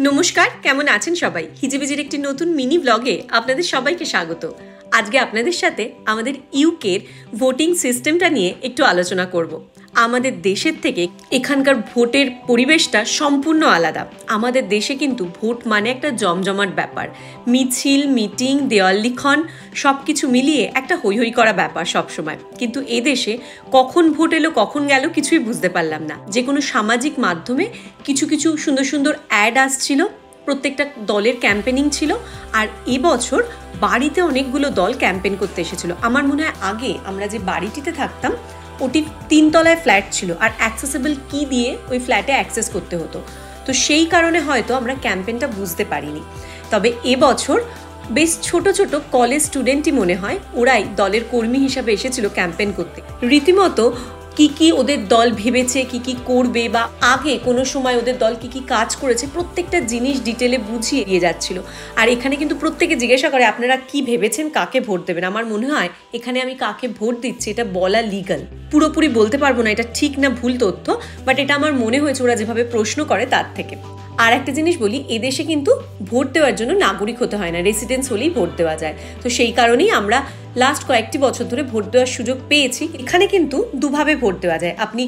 নমস্কার, কেমন আছেন সবাই? হিজিবিজির একটি নতুন মিনি ব্লগে আপনাদের সবাইকে স্বাগত। আজকে আপনাদের সাথে আমাদের ইউকের ভোটিং সিস্টেমটা নিয়ে একটু আলোচনা করব। আমাদের দেশের থেকে এখানকার ভোটের পরিবেশটা সম্পূর্ণ আলাদা। আমাদের দেশে কিন্তু ভোট মানে একটা জমজমাট ব্যাপার, মিছিল, মিটিং, দেওয়াল লিখন সব কিছু মিলিয়ে একটা হৈ হৈ করা ব্যাপার সবসময়। কিন্তু এদেশে কখন ভোট এলো কখন গেল কিছুই বুঝতে পারলাম না। যে কোনো সামাজিক মাধ্যমে কিছু কিছু সুন্দর সুন্দর অ্যাড আসছিল, প্রত্যেকটা দলের ক্যাম্পেনিং ছিল। আর এবছর বাড়িতে অনেকগুলো দল ক্যাম্পেন করতে এসেছিল। আমার মনে হয় আগে আমরা যে বাড়িটিতে থাকতাম ওটি 3 তলায় ফ্ল্যাট ছিল আর অ্যাক্সেসেবল কি দিয়ে ওই ফ্ল্যাটে অ্যাক্সেস করতে হতো, তো সেই কারণে হয়তো আমরা ক্যাম্পেনটা বুঝতে পারিনি। তবে এবছর বেশ ছোট ছোট কলেজ স্টুডেন্টই মনে হয় ওরাই দলের কর্মী হিসাবে এসেছিল ক্যাম্পেন করতে। রীতিমতো কি কি ওদের দল ভেবেছে, কি কি করবে, বা আগে কোনো সময় ওদের দল কি কি কাজ করেছে, প্রত্যেকটা জিনিস ডিটেলে বুঝিয়ে দিয়ে যাচ্ছিল। আর এখানে কিন্তু প্রত্যেকে জিজ্ঞাসা করে আপনারা কি ভেবেছেন, কাকে ভোট দেবেন। আমার মনে হয় এখানে আমি কাকে ভোট দিচ্ছি এটা বলা লিগাল। পুরোপুরি বলতে পারবো না এটা ঠিক না ভুল তথ্য, বাট এটা আমার মনে হয়েছে ওরা যেভাবে প্রশ্ন করে তার থেকে। আর একটা জিনিস বলি, এদেশে কিন্তু ভোট দেওয়ার জন্য নাগরিক হতে হয় না, রেসিডেন্স হলেই ভোট দেওয়া যায়। তো সেই কারণেই আমরা লাস্ট কয়েকটি বছর ধরে ভোট দেওয়ার সুযোগ পেয়েছি। এখানে কিন্তু দুভাবে ভোট দেওয়া যায়, আপনি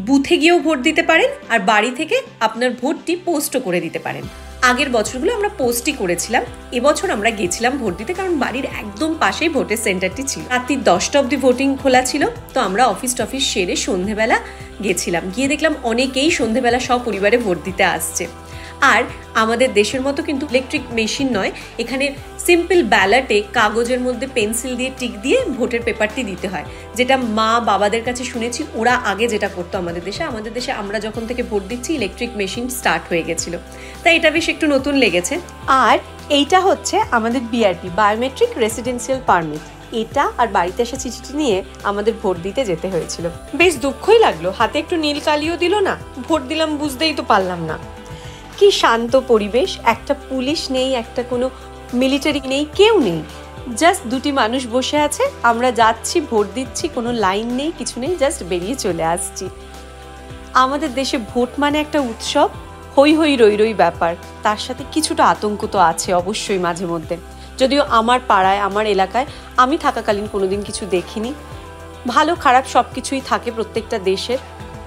বুথে গিয়েও ভোট দিতে পারেন আর বাড়ি থেকে আপনার ভোটটি পোস্টও করে দিতে পারেন। আগের বছরগুলো আমরা পোস্টই করেছিলাম, এবছর আমরা গেছিলাম ভোট দিতে, কারণ বাড়ির একদম পাশেই ভোটের সেন্টারটি ছিল। রাত্রি 10টা অবধি ভোটিং খোলা ছিল, তো আমরা অফিস টফিস সেরে সন্ধেবেলা গেছিলাম, গিয়ে দেখলাম অনেকেই সন্ধেবেলা সপরিবারে ভোট দিতে আসছে। আর আমাদের দেশের মতো কিন্তু ইলেকট্রিক মেশিন নয়, এখানে সিম্পল ব্যালটে কাগজের মধ্যে পেন্সিল দিয়ে টিক দিয়ে ভোটের পেপারটি দিতে হয়, যেটা মা বাবাদের কাছে শুনেছি ওরা আগে যেটা করতো। আমাদের দেশে আমরা যখন থেকে ভোট দিচ্ছি ইলেকট্রিক মেশিন স্টার্ট হয়ে গেছিল, তাই এটা বেশ একটু নতুন লেগেছে। আর এইটা হচ্ছে আমাদের বিআরপি, বায়োমেট্রিক রেসিডেন্সিয়াল পারমিট। এটা আর বাড়িতে আসা চিঠিটি নিয়ে আমাদের ভোট দিতে যেতে হয়েছিল। বেশ দুঃখই লাগলো, হাতে একটু নীল কালিও দিল না, ভোট দিলাম বুঝতেই তো পারলাম না। কি শান্ত পরিবেশ, একটা পুলিশ নেই, একটা কোনো মিলিটারি নেই, কেউ নেই, জাস্ট দুটি মানুষ বসে আছে, আমরা যাচ্ছি ভোট দিচ্ছি, কোনো লাইন নেই কিছু নেই, জাস্ট বেরিয়ে চলে আসছি। আমাদের দেশে ভোট মানে একটা উৎসব, হৈ হৈ রই রই ব্যাপার, তার সাথে কিছুটা আতঙ্ক তো আছে অবশ্যই মাঝে মধ্যে। যদিও আমার পাড়ায় আমার এলাকায় আমি থাকাকালীন কোনোদিন কিছু দেখিনি, ভালো খারাপ সব কিছুই থাকে প্রত্যেকটা দেশের,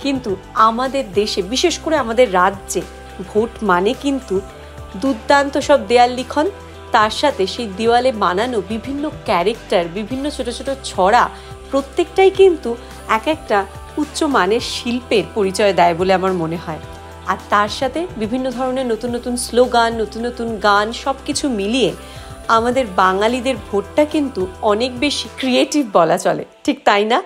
কিন্তু আমাদের দেশে বিশেষ করে আমাদের রাজ্যে ভোট মানে কিন্তু দুর্দান্ত সব দেয়াল লিখন, তার সাথে সেই দেওয়ালে বানানো বিভিন্ন ক্যারেক্টার, বিভিন্ন ছোট ছোট ছড়া, প্রত্যেকটাই কিন্তু এক একটা উচ্চ মানের শিল্পের পরিচয় দেয় বলে আমার মনে হয়। আর তার সাথে বিভিন্ন ধরনের নতুন নতুন স্লোগান, নতুন নতুন গান, সব কিছু মিলিয়ে আমাদের বাঙালিদের ভোটটা কিন্তু অনেক বেশি ক্রিয়েটিভ বলা চলে, ঠিক তাই না?